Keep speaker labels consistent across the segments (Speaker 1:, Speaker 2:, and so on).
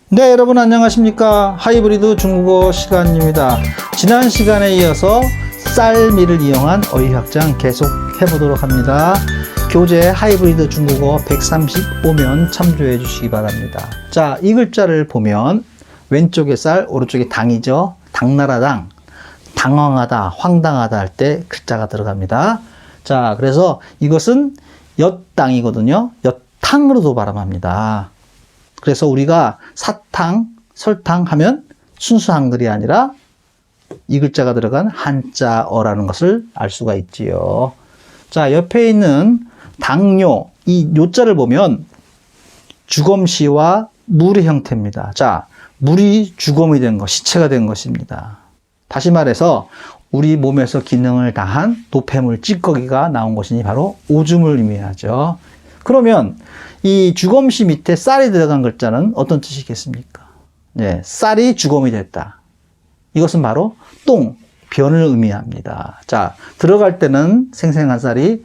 Speaker 1: 네, 여러분 안녕하십니까. 하이브리드 중국어 시간입니다. 지난 시간에 이어서 쌀미를 이용한 어휘 확장 계속 해보도록 합니다. 교재 하이브리드 중국어 135면 참조해 주시기 바랍니다. 자, 이 글자를 보면 왼쪽에 쌀, 오른쪽에 당이죠. 당나라 당, 당황하다, 황당하다 할 때 글자가 들어갑니다. 자, 그래서 이것은 엿당이거든요. 엿탕으로도 발음합니다. 그래서 우리가 사탕, 설탕 하면 순수 한글이 아니라 이 글자가 들어간 한자어라는 것을 알 수가 있지요. 자, 옆에 있는 당뇨, 이 요자를 보면 주검시와 물의 형태입니다. 자, 물이 주검이 된 것, 시체가 된 것입니다. 다시 말해서 우리 몸에서 기능을 다한 노폐물, 찌꺼기가 나온 것이니 바로 오줌을 의미하죠. 그러면 이 주검시 밑에 쌀이 들어간 글자는 어떤 뜻이겠습니까? 네, 쌀이 주검이 됐다. 이것은 바로 똥, 변을 의미합니다. 자, 들어갈 때는 생생한 쌀이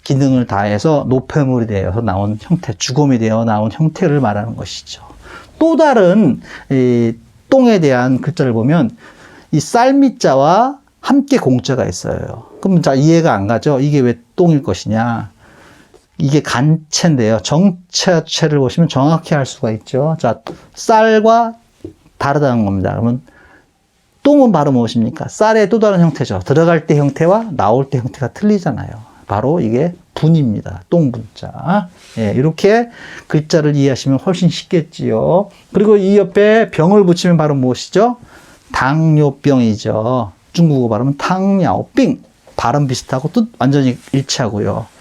Speaker 1: 기능을 다해서 노폐물이 되어서 나온 형태, 주검이 되어 나온 형태를 말하는 것이죠. 또 다른 이 똥에 대한 글자를 보면 이 쌀미자와 함께 공자가 있어요. 그럼 자, 이해가 안 가죠? 이게 왜 똥일 것이냐? 이게 간체인데요. 정체를 보시면 정확히 알 수가 있죠. 자, 쌀과 다르다는 겁니다. 그러면 똥은 바로 무엇입니까? 쌀의 또 다른 형태죠. 들어갈 때 형태와 나올 때 형태가 틀리잖아요. 바로 이게 분입니다. 똥분자. 예, 이렇게 글자를 이해하시면 훨씬 쉽겠지요. 그리고 이 옆에 병을 붙이면 바로 무엇이죠? 당뇨병이죠. 중국어 발음은 탕야오빙. 발음 비슷하고 뜻 완전히 일치하고요.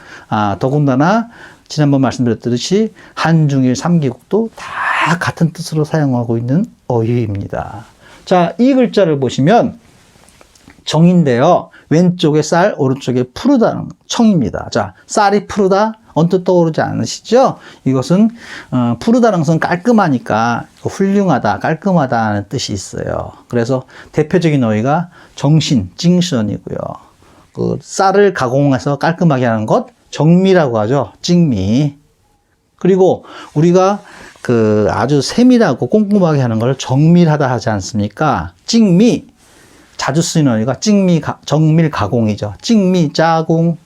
Speaker 1: 더군다나 지난번 말씀드렸듯이 한중일 3개국도 다 같은 뜻으로 사용하고 있는 어휘입니다. 자, 이 글자를 보시면 정인데요. 왼쪽에 쌀, 오른쪽에 푸르다는 청입니다. 자, 쌀이 푸르다? 언뜻 떠오르지 않으시죠? 이것은 푸르다는 것은 깔끔하니까 훌륭하다, 깔끔하다는 뜻이 있어요. 그래서 대표적인 어휘가 정신, 징선이고요. 그 쌀을 가공해서 깔끔하게 하는 것, 정미라고 하죠. 찡미. 그리고 우리가 그 아주 세밀하고 꼼꼼하게 하는 걸 정밀하다 하지 않습니까? 찡미. 자주 쓰이는 어휘가 찡미, 정밀 가공이죠. 찡미, 짜공,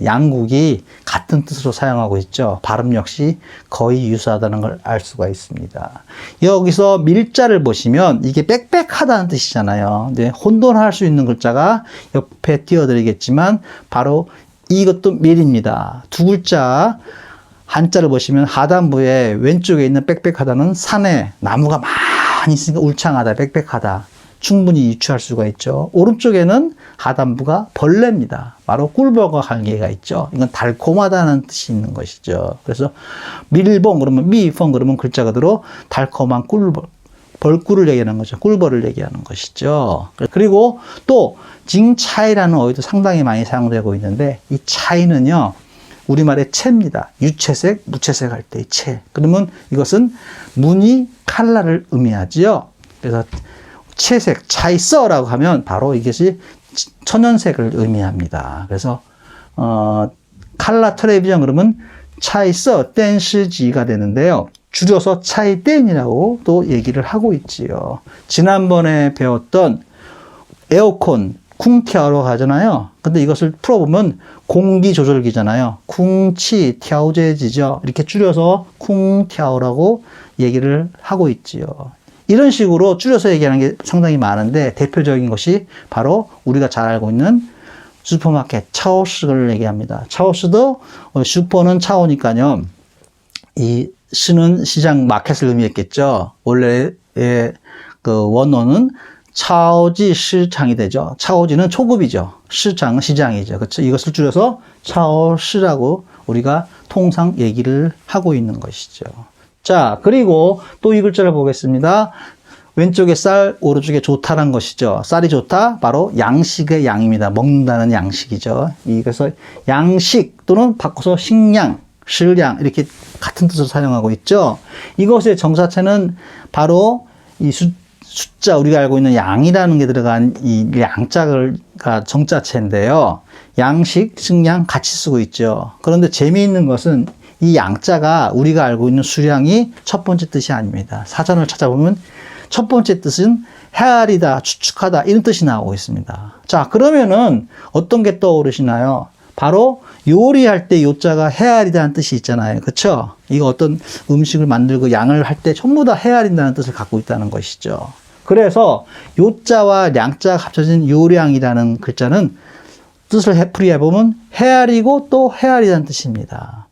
Speaker 1: 양국이 같은 뜻으로 사용하고 있죠. 발음 역시 거의 유사하다는 걸 알 수가 있습니다. 여기서 밀자를 보시면 이게 빽빽하다는 뜻이잖아요. 근데 혼돈할 수 있는 글자가 옆에 띄워드리겠지만 바로 이것도 밀입니다. 두 글자 한자를 보시면 하단부에 왼쪽에 있는 빽빽하다는 산에 나무가 많이 있으니까 울창하다, 빽빽하다. 충분히 유추할 수가 있죠. 오른쪽에는 하단부가 벌레입니다. 바로 꿀벌과 관계가 있죠. 이건 달콤하다는 뜻이 있는 것이죠. 그래서 밀봉 그러면 미펑 그러면 글자가 들어 달콤한 꿀벌, 벌꿀을 얘기하는 거죠. 꿀벌을 얘기하는 것이죠. 그리고 또 징차이라는 어휘도 상당히 많이 사용되고 있는데 이 차이는요. 우리말의 채입니다. 유채색, 무채색 할 때의 채. 그러면 이것은 무늬, 칼라를 의미하지요. 그래서 채색, 차이써라고 하면 바로 이것이 천연색을 의미합니다. 그래서 칼라 텔레비전 그러면 차이써 댄시지가 되는데요. 줄여서 차이댄이라고 또 얘기를 하고 있지요. 지난번에 배웠던 에어컨 쿵티아오라고 하잖아요. 근데 이것을 풀어보면 공기 조절기잖아요. 쿵치 티아오제지죠. 이렇게 줄여서 쿵티아오라고 얘기를 하고 있지요. 이런 식으로 줄여서 얘기하는 게 상당히 많은데 대표적인 것이 바로 우리가 잘 알고 있는 슈퍼마켓 차오스를 얘기합니다. 차오스도 슈퍼는 차오니까요. 이 시는 시장 마켓을 의미했겠죠. 원래의 그 원어는 차오지 시장이 되죠. 차오지는 초급이죠. 시장은 시장이죠. 그렇죠? 이것을 줄여서 차오시라고 우리가 통상 얘기를 하고 있는 것이죠. 자, 그리고 또 이 글자를 보겠습니다. 왼쪽에 쌀, 오른쪽에 좋다란 것이죠. 쌀이 좋다, 바로 양식의 양입니다. 먹는다는 양식이죠. 그래서 양식 또는 바꿔서 식량, 실량 이렇게 같은 뜻으로 사용하고 있죠. 이것의 정사체는 바로 이 숫자, 우리가 알고 있는 양이라는 게 들어간 이 양자가 정자체인데요. 양식, 식량 같이 쓰고 있죠. 그런데 재미있는 것은 이 양자가 우리가 알고 있는 수량이 첫 번째 뜻이 아닙니다. 사전을 찾아보면 첫 번째 뜻은 헤아리다, 추측하다 이런 뜻이 나오고 있습니다. 자, 그러면은 어떤 게 떠오르시나요? 바로 요리할 때 요자가 헤아리다는 뜻이 있잖아요. 그렇죠? 이거 어떤 음식을 만들고 양을 할 때 전부 다 헤아린다는 뜻을 갖고 있다는 것이죠. 그래서 요자와 량자가 합쳐진 요량이라는 글자는 뜻을 풀이해 보면 헤아리고 또 헤아리다는 뜻입니다.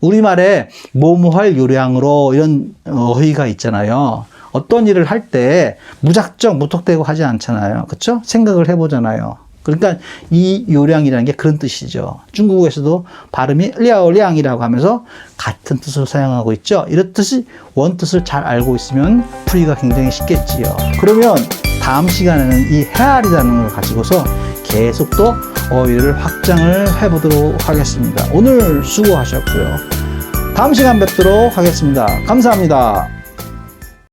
Speaker 1: 우리말에 뭐뭐할 요량으로 이런 어휘가 있잖아요. 어떤 일을 할 때 무작정 무턱대고 하지 않잖아요. 그렇죠? 생각을 해보잖아요. 그러니까 이 요량이라는 게 그런 뜻이죠. 중국에서도 발음이 랴오량이라고 하면서 같은 뜻으로 사용하고 있죠. 이렇듯이 원뜻을 잘 알고 있으면 풀이가 굉장히 쉽겠지요. 그러면 다음 시간에는 이 헤아리다는 걸 가지고서 계속 또 어휘를 확장을 해보도록 하겠습니다. 오늘 수고하셨고요. 다음 시간 뵙도록 하겠습니다. 감사합니다.